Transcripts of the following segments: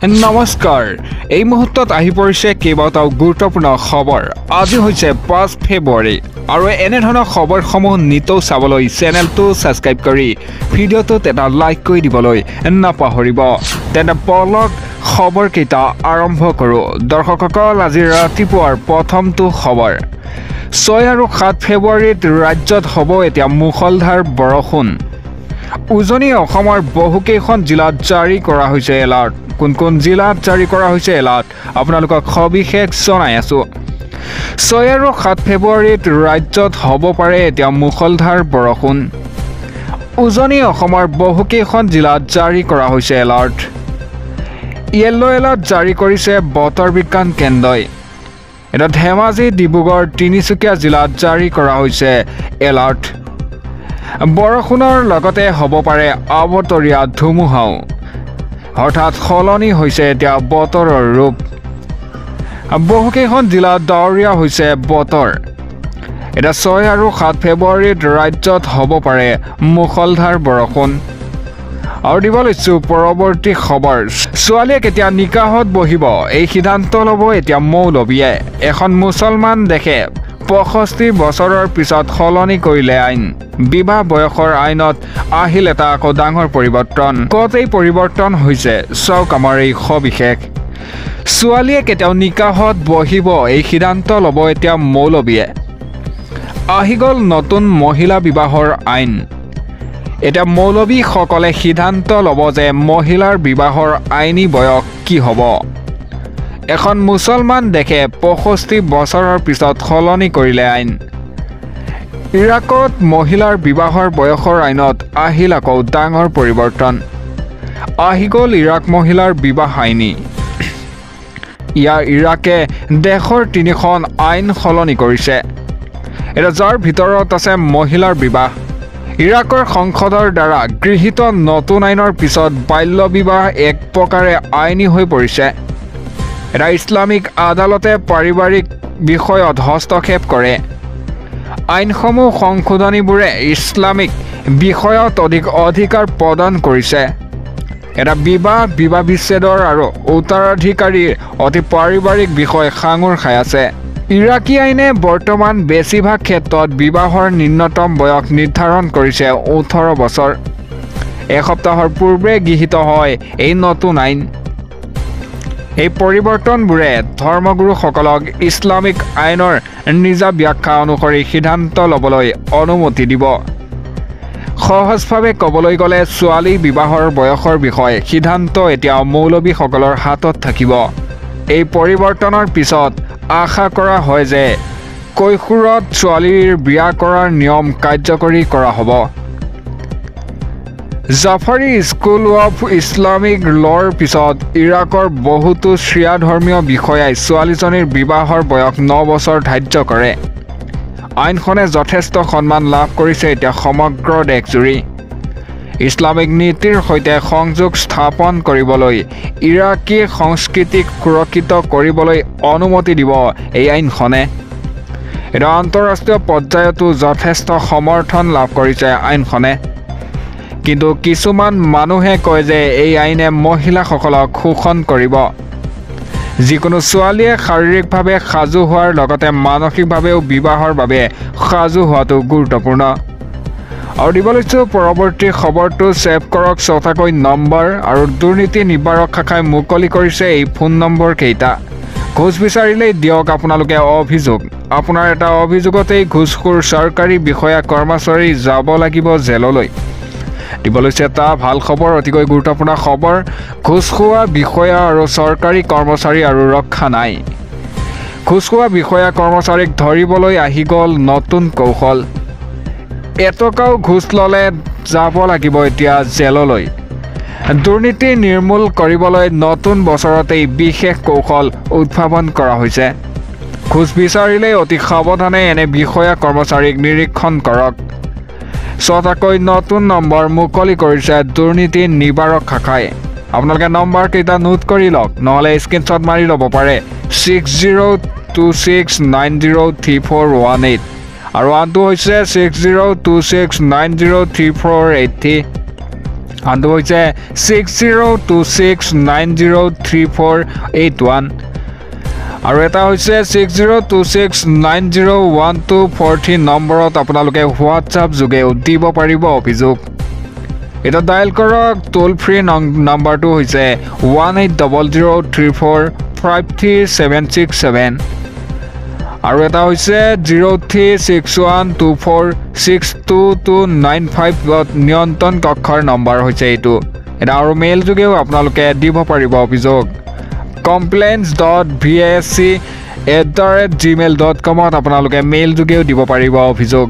নমস্কাৰ এই মুহূৰ্তত আহি পৰিছে কেইবাটাও গুৰুত্বপূৰ্ণ খবৰ আজি হৈছে 5 ফেব্ৰুৱাৰী আৰু এনে ধৰণৰ খবৰসমূহ নিতৌ চাবলৈ চেনেলটো সাবস্ক্ৰাইব কৰি ভিডিঅ'টোত এটা লাইক কৰি দিবলৈ নাপাহৰিব তেনে পলক খবৰ কেইটা আৰম্ভ কৰো দৰ্শকসকল আজি ৰাতিপুৱাৰ প্ৰথমটো খবৰ 6 আৰু 7 ফেব্ৰুৱাৰীত ৰাজ্যত হ'ব এতিয়া মুখলধাৰ বৰষুণ উজনি অসমৰ বহুকেইখন জিলাত জাৰি কৰা হৈছে এলাৰ্ট কোন জিলাত জাৰি কৰা হৈছে এলাৰ্ট আপোনালোকক সবিশেষ জনাই আছো 6 আৰু 7 ফেব্ৰুৱাৰীত ৰাজ্যত হ'ব পাৰে এতিয়া মুখলধাৰ বৰষুণ উজনি অসমৰ বহুকেইখন জিলাত জাৰি কৰা হৈছে এলাৰ্ট ইয়েলো এলাৰ্ট জাৰি কৰিছে বতৰ বিজ্ঞান কেন্দ্ৰই এটা ধেমাজি ডিব্ৰুগড় তিনিচুকীয়া জিলাত জাৰি কৰা হৈছে এলাৰ্ট বৰষুণৰ লগতে হ'ব পাৰে আবতৰীয়া ধুমুহাও হঠাৎ সলনি হৈছে এতিয়া বতৰৰ ৰূপ বহুকেইখন জিলাত ডাৱৰীয়া হৈছে বতৰ এটা 6 আৰু 7 ফেব্ৰুৱাৰীত ৰাজ্যত হ'ব পাৰে মুখলধাৰ বৰষুণ আৰু দিব লৈছো পৰৱৰ্তী খবৰ ছোৱালীয়ে কেতিয়া নিকাহত বহিব এই সিদ্ধান্ত ল'ব এতিয়া মৌলবীয়ে এখন মুছলমান দেশে 65 বছৰৰ পিছত সলনি কৰিলে আইন বিবাহ বয়সৰ আইনত আহিল এটা আকৌ ডাঙৰ পৰিৱৰ্তন কত এই পৰিৱৰ্তন হৈছে চাওক আমাৰ এই সবিশেষ ছোৱালীয়ে কেতিয়াও নিকাহত বহিব এই সিদ্ধান্ত ল'ব এতিয়া মৌলবীয়ে আহি গ'ল নতুন মহিলা বিবাহৰ আইন এটা মৌলবীসকলে সিদ্ধান্ত ল'ব যে মহিলাৰ বিবাহৰ আইনী বয়স কি হ'ব এখন মুছলমান দেশে 65 বছৰৰ পিছত সলনি কৰিলে আইন ইৰাকত মহিলাৰ বিবাহৰ বয়সৰ আইনত আহিল আকৌ ডাঙৰ পৰিৱৰ্তন আহি গ'ল ইৰাক মহিলাৰ বিবাহ আইনী ইৰাকে দেশৰ 3খন আইন সলনি কৰিছে এটা যাৰ ভিতৰত আছে মহিলাৰ বিবাহ ইৰাকৰ সংসদৰ দ্বাৰা গৃহীত নতুন আইনৰ পিছত বাল্য বিবাহ এক প্ৰকাৰে আইনী হৈ পৰিছে এটা ইছলামিক আদালতে পাৰিবাৰিক বিষয়ত হস্তক্ষেপ কৰে আইনসমূহ সংশোধনীবোৰে ইছলামিক বিষয়ত অধিক অধিকাৰ প্ৰদান কৰিছে এটা বিবাহ বিচ্ছেদৰ আৰু উত্তৰাধিকাৰীৰ অতি পাৰিবাৰিক বিষয় সাঙুৰ খাই আছে ইৰাকী আইনে বৰ্তমান বেছিভাগ ক্ষেত্ৰত বিবাহৰ নিম্নতম বয়স নিৰ্ধাৰণ কৰিছে 18 বছৰ এসপ্তাহৰ পূৰ্বে গৃহীত হয় এই নতুন আইন এই পৰিৱৰ্তনবোৰে ধৰ্মগুৰুসকলক ইছলামিক আইনৰ নিজা ব্যাখ্যা অনুসৰি সিদ্ধান্ত ল'বলৈ অনুমতি দিব সহজভাৱে ক'বলৈ গ'লে ছোৱালী বিবাহৰ বয়সৰ বিষয়ে সিদ্ধান্ত এতিয়া মৌলবীসকলৰ হাতত থাকিব এই পৰিৱৰ্তনৰ পিছত আশা কৰা হয় যে কৈশোৰত ছোৱালীৰ বিয়া কৰাৰ নিয়ম কাৰ্যকৰী কৰা হ'ব জাফাৰী স্কুল অফ ইছলামিক ল'ৰ পিছত ইৰাকৰ বহুতো শিয়া ধৰ্মীয় বিষয়াই ছোৱালীজনীৰ বিবাহৰ বয়স 9 বছৰ ধাৰ্য কৰে আইনখনে যথেষ্ট সন্মান লাভ কৰিছে এতিয়া সমগ্ৰ দেশজুৰি ইছলামিক নীতিৰ সৈতে সংযোগ স্থাপন কৰিবলৈ ইৰাকী সংস্কৃতিক সুৰক্ষিত কৰিবলৈ অনুমতি দিব এই আইনখনে এটা আন্তঃৰাষ্ট্ৰীয় পৰ্যায়তো যথেষ্ট সমৰ্থন লাভ কৰিছে আইনখনে কিন্তু কিছুমান মানুহে কয় যে এই আইনে মহিলাসকলক শোষণ কৰিব যিকোনো ছোৱালীয়ে শাৰীৰিকভাৱে সাজু হোৱাৰ লগতে মানসিকভাৱেও বিবাহৰ বাবে সাজু হোৱাটো গুৰুত্বপূৰ্ণ আৰু দিব লৈছো পৰৱৰ্তী খবৰটো ছেভ কৰক চৌথাকৈ নম্বৰ আৰু দুৰ্নীতি নিবাৰক শাখাই মুকলি কৰিছে এই ফোন নম্বৰ কেইটা ঘোষ বিচাৰিলেই দিয়ক আপোনালোকে অভিযোগ আপোনাৰ এটা অভিযোগতেই ঘোষখোৰ চৰকাৰী বিষয়া কৰ্মচাৰী যাব লাগিব জেললৈ দিব লৈছে এটা ভাল খবৰ অতিকৈ গুৰুত্বপূৰ্ণ খবৰ ঘোষ খোৱা বিষয়া আৰু চৰকাৰী কৰ্মচাৰী আৰু ৰক্ষা নাই ঘোষ খোৱা বিষয়া কৰ্মচাৰীক ধৰিবলৈ আহি গ'ল নতুন কৌশল এটকাও ঘোষ ল'লে যাব লাগিব এতিয়া জেললৈ দুৰ্নীতি নিৰ্মূল কৰিবলৈ নতুন বছৰতেই বিশেষ কৌশল উদ্ভাৱন কৰা হৈছে ঘোষ বিচাৰিলেই অতি সাৱধানে এনে বিষয়া কৰ্মচাৰীক নিৰীক্ষণ কৰক ছটাকৈ নতুন নম্বৰ মুকলি কৰিছে দুৰ্নীতি নিবাৰক শাখাই আপোনালোকে নম্বৰ কেইটা নোট কৰি লওক নহ'লে স্ক্ৰীনশ্বট মাৰি ল'ব পাৰে 6026903418 আৰু আনটো হৈছে 6026903483 আনটো হৈছে 6026903481 আৰু এটা হৈছে 6026901243 নম্বৰত আপোনালোকে হোৱাটছআপ যোগেও দিব পাৰিব অভিযোগ এটা ডায়াল কৰক টোল ফ্ৰী নম্বৰটো হৈছে 180034533767 আৰু এটা হৈছে 0361246229 নিয়ন্ত্ৰণ কক্ষৰ নম্বৰ হৈছে এইটো এটা আৰু মেইল যোগেও আপোনালোকে দিব পাৰিব অভিযোগ complaints.vasc@gmail.com আপোনালোকে মেইল যোগেও দিব পাৰিব অভিযোগ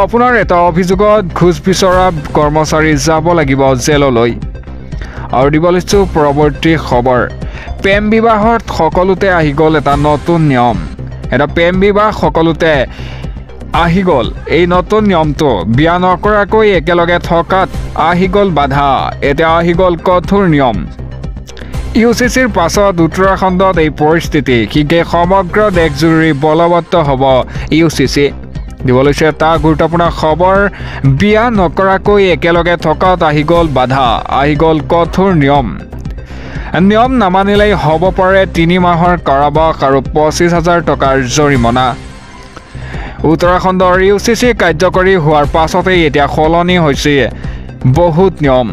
আপোনাৰ এটা অভিযোগত ঘুষ বিচৰা কৰ্মচাৰী যাব লাগিব জেললৈ আৰু দিব লৈছো পৰৱৰ্তী খবৰ প্ৰেম বিবাহত সকলোতে আহি গ'ল এটা নতুন নিয়ম এটা প্ৰেম বিবাহ সকলোতে আহি গ'ল এই নতুন নিয়মটো বিয়া নকৰাকৈ একেলগে থকাত আহি গ'ল বাধা এতিয়া আহি গ'ল কঠোৰ নিয়ম ইউচিচিৰ পাছত উত্তৰাখণ্ডত এই পৰিস্থিতি কিকে সমগ্ৰ দেশজুৰি বলবৎ হ'ব ইউচিচি দিব লৈছে এটা গুৰুত্বপূৰ্ণ খবৰ বিয়া নকৰাকৈ একেলগে থকাত আহি গ'ল বাধা আহি গ'ল কঠোৰ নিয়ম নামানিলেই হ'ব পাৰে 3 মাহৰ কাৰাবাস আৰু 25,000 টকাৰ জৰিমনা উত্তৰাখণ্ডৰ ইউচিচি কাৰ্যকৰী হোৱাৰ পাছতেই এতিয়া সলনি হৈছে বহুত নিয়ম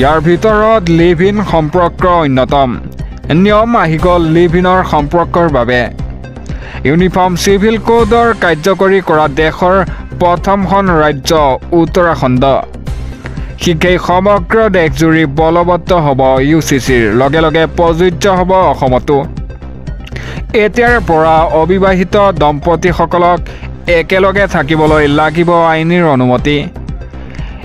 ইয়াৰ ভিতৰত লিভ ইন সম্পৰ্ক অন্যতম নিয়ম আহি গ'ল লিভ ইনৰ সম্পৰ্কৰ বাবে ইউনিফৰ্ম চিভিল কোডৰ কাৰ্যকৰী কৰা দেশৰ প্ৰথমখন ৰাজ্য উত্তৰাখণ্ড শিক্ষাই সমগ্ৰ দেশজুৰি বলবৎ হ'ব ইউচিচিৰ লগে লগে প্ৰযোজ্য হ'ব অসমতো এতিয়াৰ পৰা অবিবাহিত দম্পতীসকলক একেলগে থাকিবলৈ লাগিব আইনীৰ অনুমতি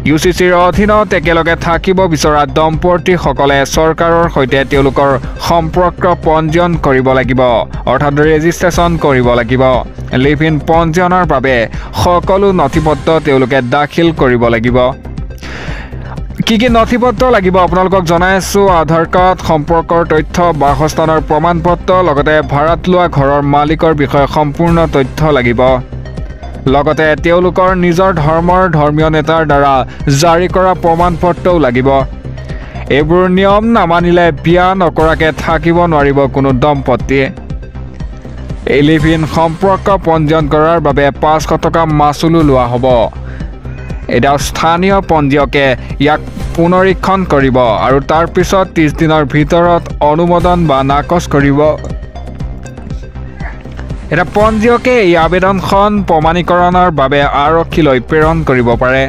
ইউচিচিৰ অধীনত একেলগে থাকিব বিচৰা দম্পতীসকলে চৰকাৰৰ সৈতে তেওঁলোকৰ সম্পৰ্ক পঞ্জীয়ন কৰিব লাগিব অৰ্থাৎ ৰেজিষ্ট্ৰেশ্যন কৰিব লাগিব লিভ ইন পঞ্জীয়নৰ বাবে সকলো নথিপত্ৰ তেওঁলোকে দাখিল কৰিব লাগিব কি নথিপত্ৰ লাগিব আপোনালোকক জনাই আছো আধাৰ কাৰ্ড সম্পৰ্কৰ তথ্য বাসস্থানৰ প্ৰমাণপত্ৰ লগতে ভাড়াত লোৱা ঘৰৰ মালিকৰ বিষয়ে সম্পূৰ্ণ তথ্য লাগিব লগতে তেওঁলোকৰ নিজৰ ধৰ্মৰ ধৰ্মীয় নেতাৰ দ্বাৰা জাৰি কৰা প্ৰমাণপত্ৰও লাগিব এইবোৰ নিয়ম নামানিলে বিয়া নকৰাকে থাকিব নোৱাৰিব কোনো দম্পতীয়ে এই লিভ ইন সম্পৰ্ক পঞ্জীয়ন কৰাৰ বাবে 500 টকা মাচুলো লোৱা হ'ব এটা স্থানীয় পঞ্জীয়কে ইয়াক পুনৰীক্ষণ কৰিব আৰু তাৰ পিছত 30 দিনৰ ভিতৰত অনুমোদন বা নাকচ কৰিব এটা পঞ্জীয়কে এই আবেদনখন প্ৰমাণীকৰণৰ বাবে আৰক্ষীলৈ প্ৰেৰণ কৰিব পাৰে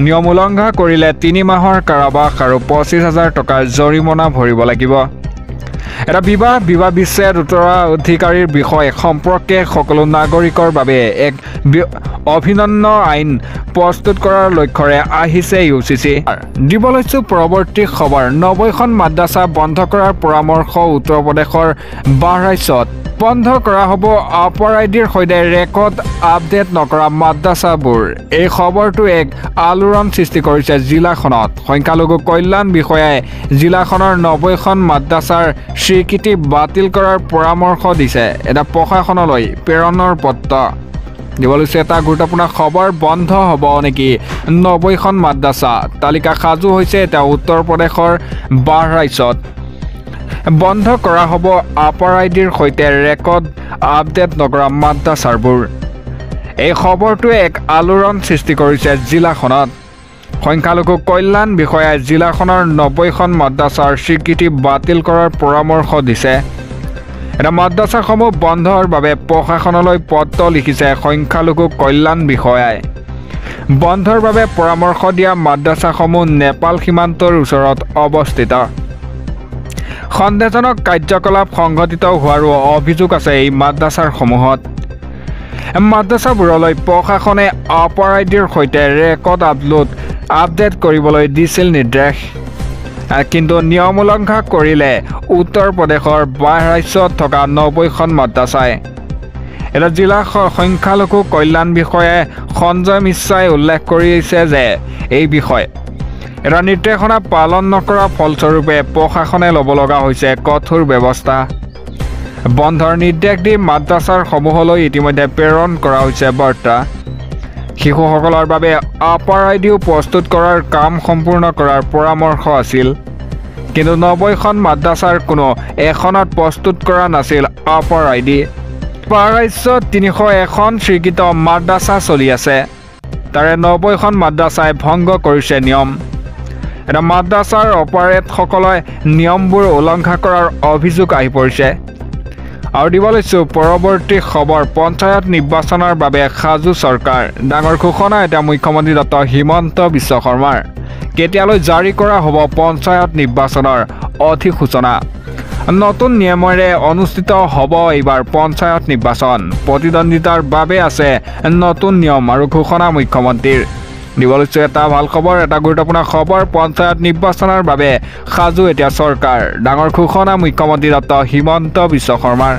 নিয়ম উলংঘা কৰিলে 3 মাহৰ কাৰাবাস আৰু 25,000 টকাৰ জৰিমনা ভৰিব লাগিব এটা বিবাহ বিচ্ছেদ উত্তৰাধিকাৰীৰ বিষয় সম্পৰ্কে সকলো নাগৰিকৰ বাবে এক অভিনন্ন আইন প্ৰস্তুত কৰাৰ লক্ষ্যৰে আহিছে ইউচিচি দিব লৈছো পৰৱৰ্তী খবৰ 90খন মাদ্ৰাছা বন্ধ কৰাৰ পৰামৰ্শ উত্তৰ প্ৰদেশৰ বাহৰাইচত বন্ধ কৰা হ'ব আপাৰ আইডিৰ সৈতে ৰেকৰ্ড আপডেট নকৰা মাদ্ৰাছাবোৰ এই খবৰটো এক আলোড়ন সৃষ্টি কৰিছে জিলাখনত সংখ্যালঘু কল্যাণ বিষয়াই জিলাখনৰ 90খন মাদ্ৰাছাৰ স্বীকৃতি বাতিল কৰাৰ পৰামৰ্শ দিছে এটা প্ৰশাসনলৈ প্ৰেৰণৰ পত্ৰ দিব লৈছে এটা গুৰুত্বপূৰ্ণ খবৰ বন্ধ হ'ব নেকি 90খন মাদ্ৰাছা তালিকা সাজু হৈছে এটা উত্তৰ প্ৰদেশৰ বাহৰাইচত বন্ধ কৰা হ'ব আপাৰ আইডিৰ সৈতে ৰেকৰ্ড আপডেট নকৰা মাদ্ৰাছাবোৰ এই খবৰটোৱে এক আলোড়ন সৃষ্টি কৰিছে জিলাখনত সংখ্যালঘু কল্যাণ বিষয়াই জিলাখনৰ 90খন মাদ্ৰাছাৰ স্বীকৃতি বাতিল কৰাৰ পৰামৰ্শ দিছে এটা মাদ্ৰাছাসমূহ বন্ধৰ বাবে প্ৰশাসনলৈ পত্ৰ লিখিছে সংখ্যালঘু কল্যাণ বিষয়াই বন্ধৰ বাবে পৰামৰ্শ দিয়া মাদ্ৰাছাসমূহ নেপাল সীমান্তৰ ওচৰত অৱস্থিত সন্দেহজনক কাৰ্যকলাপ সংঘটিত হোৱাৰো অভিযোগ আছে এই মাদ্ৰাছাসমূহত মাদ্ৰাছাবোৰলৈ প্ৰশাসনে আপাৰ আইডিৰ সৈতে ৰেকৰ্ড আপডেট কৰিবলৈ দিছিল নিৰ্দেশ কিন্তু নিয়ম উলংঘা কৰিলে উত্তৰ প্ৰদেশৰ বাহৰাইচত থকা 90খন মাদ্ৰাছাই এটা জিলা সংখ্যালঘু কল্যাণ বিষয়াই সঞ্জয় মিশ্ৰাই উল্লেখ কৰিছে যে এই বিষয় এটা নিৰ্দেশনা পালন নকৰা ফলস্বৰূপে প্ৰশাসনে ল'ব লগা হৈছে কঠোৰ ব্যৱস্থা বন্ধৰ নিৰ্দেশ দি মাদ্ৰাছাসমূহলৈ ইতিমধ্যে প্ৰেৰণ কৰা হৈছে বাৰ্তা শিশুসকলৰ বাবে আপাৰ আইডিও প্ৰস্তুত কৰাৰ কাম সম্পূৰ্ণ কৰাৰ পৰামৰ্শ আছিল, কিন্তু 90খন মাদ্ৰাছাৰ কোনো এখনত প্ৰস্তুত কৰা নাছিল আপাৰ আইডি। ৰাজ্যত 301খন স্বীকৃত মাদ্ৰাছা চলি আছে, তাৰে 90খন মাদ্ৰাছাই ভংগ কৰিছে নিয়ম। এটা মাদ্ৰাছাৰ অপাৰেটসকলে নিয়মবোৰ উলংঘা কৰাৰ অভিযোগ আহি পৰিছে। আৰু দিব লৈছোঁ পৰৱৰ্তী খবৰ, পঞ্চায়ত নিৰ্বাচনৰ বাবে সাজু চৰকাৰ। ডাঙৰ ঘোষণা এতিয়া মুখ্যমন্ত্ৰী ডক্টৰ হিমন্ত বিশ্ব শৰ্মাৰ। কেতিয়ালৈ জাৰি কৰা হ'ব পঞ্চায়ত নিৰ্বাচনৰ অধিসূচনা। নতুন নিয়মেৰে অনুষ্ঠিত হ'ব এইবাৰ পঞ্চায়ত নিৰ্বাচন। প্ৰতিদ্বন্দ্বিতাৰ বাবে আছে নতুন নিয়ম আৰু ঘোষণা মুখ্যমন্ত্ৰীৰ। দিব লৈছোঁ এটা ভাল খবৰ, এটা গুৰুত্বপূৰ্ণ খবৰ, পঞ্চায়ত নিৰ্বাচনৰ বাবে সাজু এতিয়া চৰকাৰ। ডাঙৰ ঘোষণা মুখ্যমন্ত্ৰী ডক্টৰ হিমন্ত বিশ্ব শৰ্মাৰ।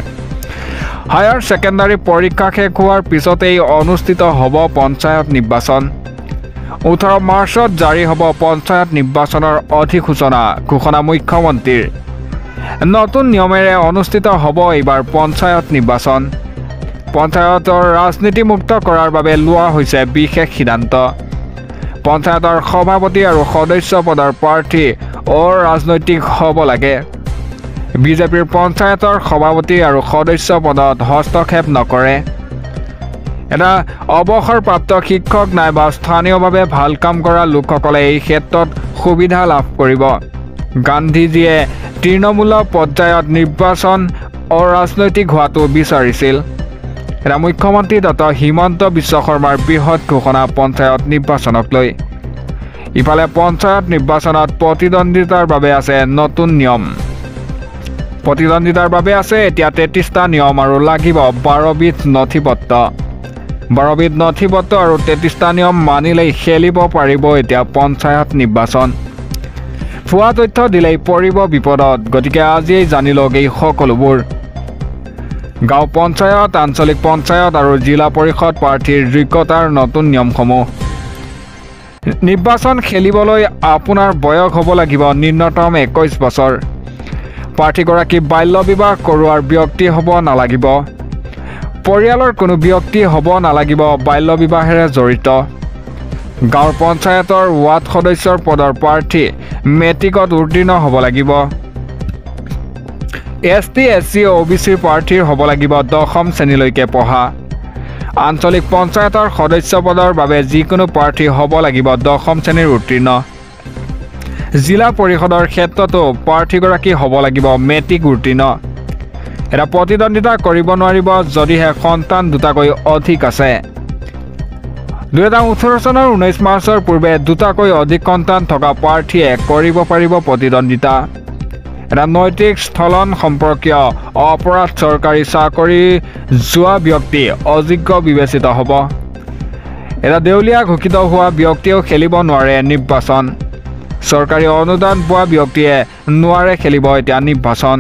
হায়াৰ ছেকেণ্ডাৰী পৰীক্ষা শেষ হোৱাৰ পিছতেই অনুষ্ঠিত হ'ব পঞ্চায়ত নিৰ্বাচন। 18 মাৰ্চত জাৰি হ'ব পঞ্চায়ত নিৰ্বাচনৰ অধিসূচনা, ঘোষণা মুখ্যমন্ত্ৰীৰ। নতুন নিয়মেৰে অনুষ্ঠিত হ'ব এইবাৰ পঞ্চায়ত নিৰ্বাচন। পঞ্চায়তৰ ৰাজনীতিমুক্ত কৰাৰ বাবে লোৱা হৈছে বিশেষ সিদ্ধান্ত। পঞ্চায়তৰ সভাপতি আৰু সদস্য পদৰ প্ৰাৰ্থী অৰাজনৈতিক হ'ব লাগে। বিজেপিৰ পঞ্চায়তৰ সভাপতি আৰু সদস্য পদত হস্তক্ষেপ নকৰে। এটা অৱসৰপ্ৰাপ্ত শিক্ষক নাইবা স্থানীয়ভাৱে ভাল কাম কৰা লোকসকলে এই ক্ষেত্ৰত সুবিধা লাভ কৰিব। গান্ধীজীয়ে তৃণমূল পৰ্যায়ত নিৰ্বাচন অৰাজনৈতিক হোৱাটো বিচাৰিছিল। এটা মুখ্যমন্ত্ৰী ডক্টৰ হিমন্ত বিশ্ব শৰ্মাৰ বৃহৎ ঘোষণা পঞ্চায়ত নিৰ্বাচনক লৈ। ইফালে পঞ্চায়ত নিৰ্বাচনত প্ৰতিদ্বন্দ্বিতাৰ বাবে আছে নতুন নিয়ম। প্ৰতিদ্বন্দ্বিতাৰ বাবে আছে এতিয়া 33টা নিয়ম আৰু লাগিব 12বিধ নথিপত্ৰ। 12বিধ নথিপত্ৰ আৰু 33টা নিয়ম মানিলেই খেলিব পাৰিব এতিয়া পঞ্চায়ত নিৰ্বাচন। ভুৱা তথ্য দিলেই পৰিব বিপদত, গতিকে আজিয়েই জানি লওক এই সকলোবোৰ। গাঁও পঞ্চায়ত, আঞ্চলিক পঞ্চায়ত আৰু জিলা পৰিষদ প্ৰাৰ্থীৰ যোগ্যতাৰ নতুন নিয়মসমূহ। নিৰ্বাচন খেলিবলৈ আপোনাৰ বয়স হ'ব লাগিব ন্যূনতম 21 বছৰ। প্ৰাৰ্থীগৰাকী বাল্য বিবাহ কৰোৱাৰ ব্যক্তি হ'ব নালাগিব। পৰিয়ালৰ কোনো ব্যক্তি হ'ব নালাগিব বাল্য বিবাহেৰে জড়িত। গাঁৱৰ পঞ্চায়তৰ ৱাৰ্ড সদস্যৰ পদৰ প্ৰাৰ্থী মেট্ৰিকত উত্তীৰ্ণ হ'ব লাগিব। ST SC OBC প্ৰাৰ্থীৰ হ'ব লাগিব 10ম শ্ৰেণীলৈকে পঢ়া। আঞ্চলিক পঞ্চায়তৰ সদস্য পদৰ বাবে যিকোনো প্ৰাৰ্থী হ'ব লাগিব 10ম শ্ৰেণীৰ উত্তীৰ্ণ। জিলা পৰিষদৰ ক্ষেত্ৰতো প্ৰাৰ্থীগৰাকী হ'ব লাগিব মেট্ৰিক উত্তীৰ্ণ। এটা প্ৰতিদ্বন্দ্বিতা কৰিব নোৱাৰিব যদিহে সন্তান দুটাকৈ অধিক আছে। 2018 চনৰ 19 মাৰ্চৰ পূৰ্বে দুটাকৈ অধিক সন্তান থকা প্ৰাৰ্থীয়ে কৰিব পাৰিব প্ৰতিদ্বন্দ্বিতা। এটা নৈতিক স্থলন সম্পৰ্কীয় অপৰাধ চৰকাৰী চাকৰি যোৱা ব্যক্তি অযোগ্য বিবেচিত হ'ব। এটা দেউলীয়া ঘোষিত হোৱা ব্যক্তিয়েও খেলিব নোৱাৰে নিৰ্বাচন। চৰকাৰী অনুদান পোৱা ব্যক্তিয়ে নোৱাৰে খেলিব এতিয়া নিৰ্বাচন।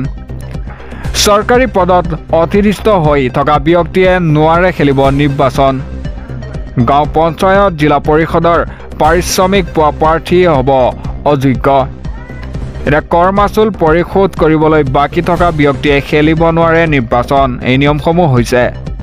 চৰকাৰী পদত অধিষ্ঠিত হৈ থকা ব্যক্তিয়ে নোৱাৰে খেলিব নিৰ্বাচন। গাঁও পঞ্চায়ত, জিলা পৰিষদৰ পাৰিশ্ৰমিক পোৱা প্ৰাৰ্থীয়ে হ'ব অযোগ্য। এতিয়া কৰ মাচুল পৰিশোধ কৰিবলৈ বাকী থকা ব্যক্তিয়ে খেলিব নোৱাৰে নিৰ্বাচন। এই নিয়মসমূহ হৈছে